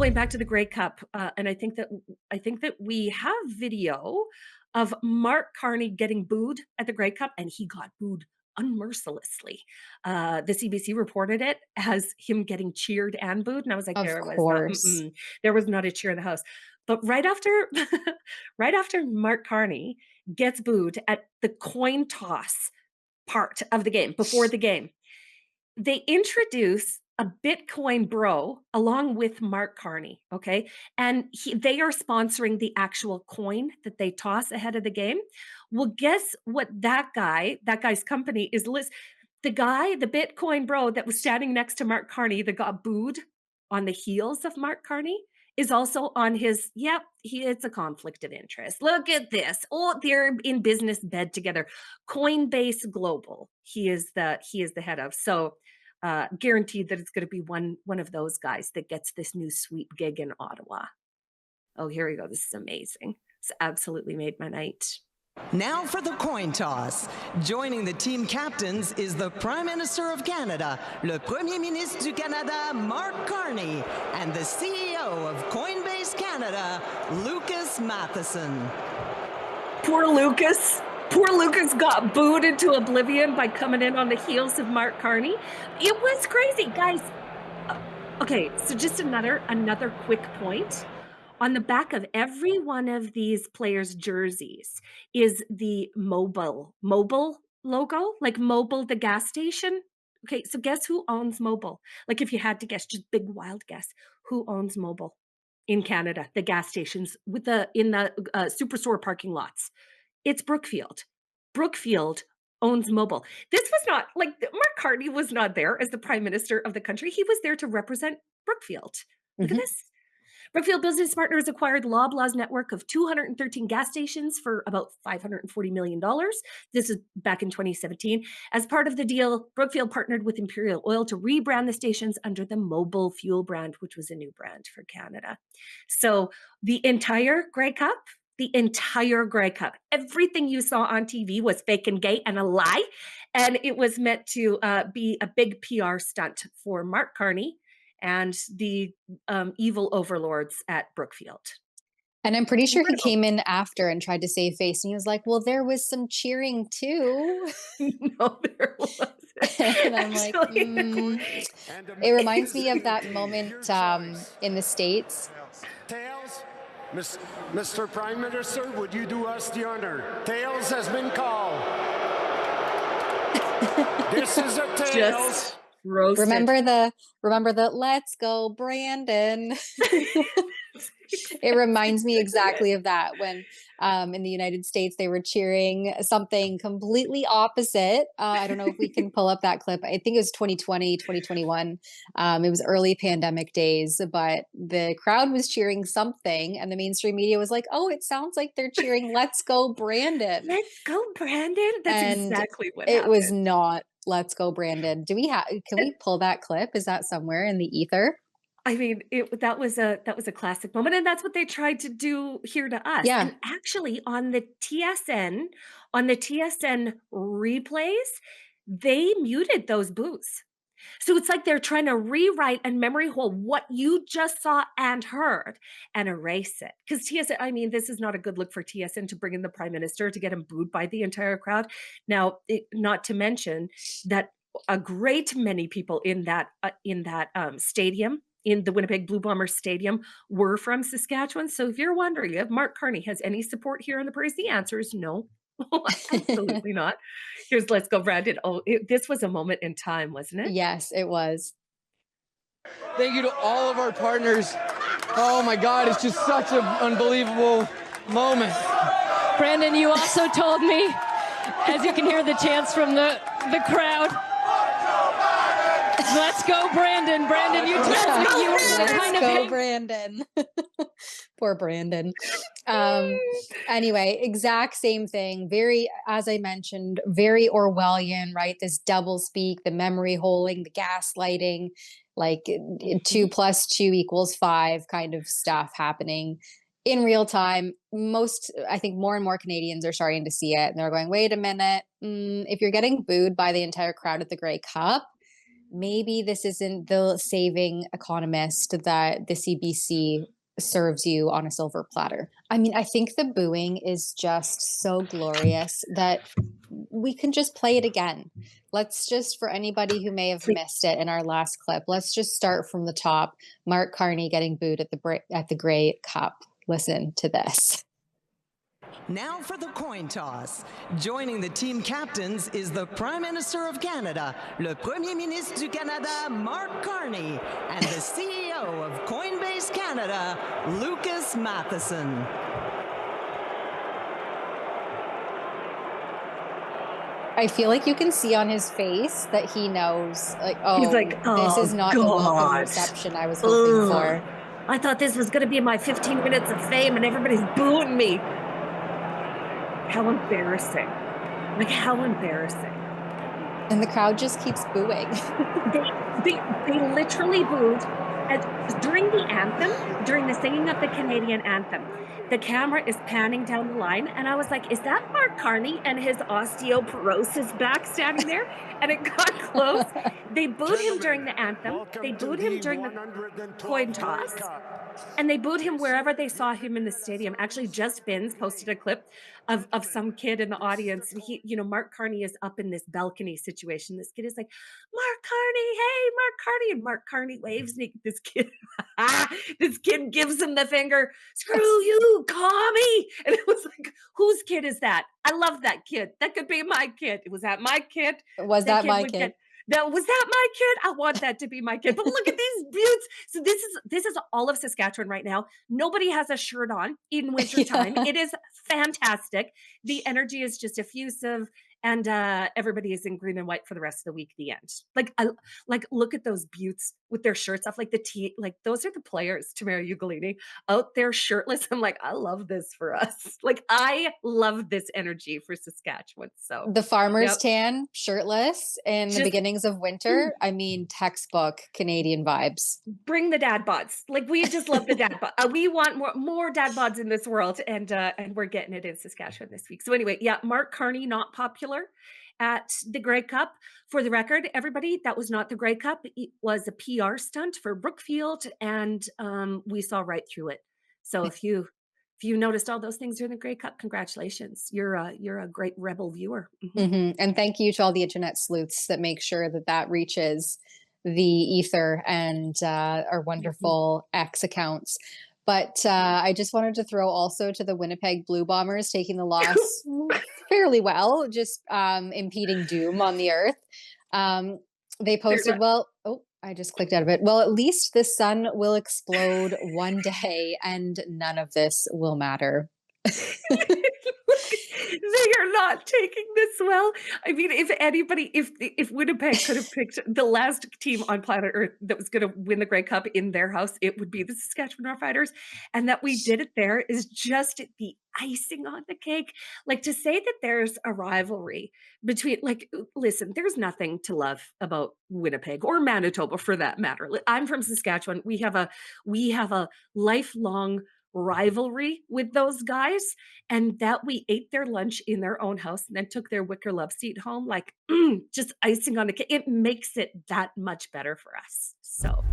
going back to the Grey Cup, and I think that we have video of Mark Carney getting booed at the Grey Cup, and he got booed unmercilessly. The CBC reported it as him getting cheered and booed, and I was like, Of course. there was not a cheer in the house. But right after, right after Mark Carney gets booed at the coin toss part of the game, before the game, they introduce a Bitcoin bro along with Mark Carney, okay? And they are sponsoring the actual coin that they toss ahead of the game. Well, guess what that guy's company is the guy, the Bitcoin bro that was standing next to Mark Carney that got booed on the heels of Mark Carney is also on his, yep, it's a conflict of interest. Look at this. Oh, they're in business bed together. Coinbase Global. He is the head of. So guaranteed that it's going to be one of those guys that gets this new sweet gig in Ottawa. Oh, here we go. This is amazing. It's absolutely made my night. Now for the coin toss. Joining the team captains is the Prime Minister of Canada, le Premier Ministre du Canada, Mark Carney, and the CEO of Coinbase Canada, Lucas Matheson. Poor Lucas. Poor Lucas got booed into oblivion by coming in on the heels of Mark Carney. It was crazy, guys. Okay, so just another quick point. On the back of every one of these players' jerseys is the Mobile logo, like Mobile, the gas station. Okay, so guess who owns Mobile? Like if you had to guess, just big wild guess, who owns Mobile in Canada? The gas stations with the in the superstore parking lots. It's Brookfield. Brookfield owns Mobile. This was not like Mark Carney was not there as the prime minister of the country. He was there to represent Brookfield. Look at Mhm. this. Brookfield Business Partners acquired Loblaw's network of 213 gas stations for about $540 million. This is back in 2017. As part of the deal, Brookfield partnered with Imperial Oil to rebrand the stations under the Mobile Fuel brand, which was a new brand for Canada. So the entire Grey Cup, everything you saw on TV was fake and gay and a lie. And it was meant to be a big PR stunt for Mark Carney and the evil overlords at Brookfield. And I'm pretty sure he Incredible. came in after and tried to save face, and he was like, "Well, there was some cheering too." No, there wasn't. And I'm like, Actually, It reminds me of that moment in the States. Tails, Mr. Prime Minister, would you do us the honor? Tails has been called. This is a tails. just roasted. Remember the "Let's go, Brandon." It reminds me exactly of that when in the United States they were cheering something completely opposite. I don't know if we can pull up that clip. I think it was 2020, 2021. It was early pandemic days, but the crowd was cheering something, and the mainstream media was like, "Oh, it sounds like they're cheering 'Let's go, Brandon.'" Let's go, Brandon. That's And exactly what it was happened. not "Let's go, Brandon." Do we have? Can we pull that clip? Is that somewhere in the ether? I mean, that was a classic moment, and that's what they tried to do here to us. Yeah. And actually, on the TSN replays, they muted those boos. So it's like they're trying to rewrite and memory hole what you just saw and heard and erase it. Because TSN, I mean, this is not a good look for TSN to bring in the prime minister to get him booed by the entire crowd. Now, not to mention that a great many people in that stadium, in the Winnipeg Blue Bombers stadium, were from Saskatchewan. So if you're wondering if Mark Carney has any support here in the Prairies, the answer is no. Absolutely not. Here's Let's Go Brandon. Oh, this was a moment in time, wasn't it? Yes, it was. Thank you to all of our partners. Oh my God, it's just such an unbelievable moment. Brandon, you also told me, as you can hear the chants from the crowd, let's go, Brandon. Brandon, you told me you were Let's kind of go, Brandon. Poor Brandon. Anyway, exact same thing. Very, as I mentioned, very Orwellian, right? This double speak, the memory holding, the gaslighting, like 2 + 2 = 5 kind of stuff happening in real time. I think more and more Canadians are starting to see it, and they're going, wait a minute, if you're getting booed by the entire crowd at the Grey Cup, maybe this isn't the saving economist that the CBC serves you on a silver platter. I mean, I think the booing is just so glorious that we can just play it again. Let's just, for anybody who may have Please. missed it in our last clip, let's just start from the top. Mark Carney getting booed at the Grey Cup. Listen to this. Now for the coin toss. Joining the team captains is the Prime Minister of Canada, le Premier Ministre du Canada, Mark Carney, and the CEO of Coinbase Canada, Lucas Matheson. I feel like you can see on his face that he knows, like, oh, He's like, this "Oh, is not the welcome God. reception I was hoping for. I thought this was gonna be my 15 minutes of fame and everybody's booing me." How embarrassing. Like, how embarrassing. And the crowd just keeps booing. They literally booed during the anthem, during the singing of the Canadian anthem. The camera is panning down the line, and I was like, "Is that Mark Carney and his osteoporosis back standing there?" And it got close. They booed him during the anthem. They booed him during the coin toss. And they booed him wherever they saw him in the stadium. Actually, Just Bins posted a clip of some kid in the audience. And Mark Carney is up in this balcony situation. This kid is like, "Mark Carney, hey, Mark Carney." And Mark Carney waves, and this kid, this kid gives him the finger. "Screw you, commie." And it was like, whose kid is that? I love that kid. That could be my kid. Was that my kid? Was that my kid? Was that my kid? I want that to be my kid. But look at these buttes. So this is all of Saskatchewan right now. Nobody has a shirt on in wintertime. Yeah. It is fantastic. The energy is just effusive, and everybody is in green and white for the rest of the week. The end. Like look at those buttes with their shirts off. Like like those are the players. Tamara Ugolini out there shirtless. I'm like, I love this for us. Like I love this energy for Saskatchewan. So The farmer's yep. tan, shirtless in the Just beginnings of winter. I mean, textbook Canadian vibes. bring the dad bods. Like we just love the dad bod. We want more dad bods in this world, and we're getting it in Saskatchewan this week. So anyway, yeah, Mark Carney not popular at the Grey Cup. For the record, everybody, that was not the Grey Cup. It was a PR stunt for Brookfield, and we saw right through it. So if you noticed all those things during the Grey Cup, congratulations. You're a great rebel viewer. And thank you to all the internet sleuths that make sure that that reaches the ether and our wonderful X accounts. But I just wanted to throw also to the Winnipeg Blue Bombers taking the loss fairly well, just impeding doom on the earth. They posted, well, oh, I just clicked out of it. Well, at least the sun will explode one day and none of this will matter. They are not taking this well. I mean, if anybody, if Winnipeg could have picked the last team on planet Earth that was going to win the Grey Cup in their house, it would be the Saskatchewan Roughriders. And that we did it there is just the icing on the cake. Like to say that there's a rivalry between, like, listen, there's nothing to love about Winnipeg or Manitoba for that matter. I'm from Saskatchewan. We have a lifelong rivalry with those guys, and that we ate their lunch in their own house and then took their wicker love seat home, like just icing on the cake. It makes it that much better for us. So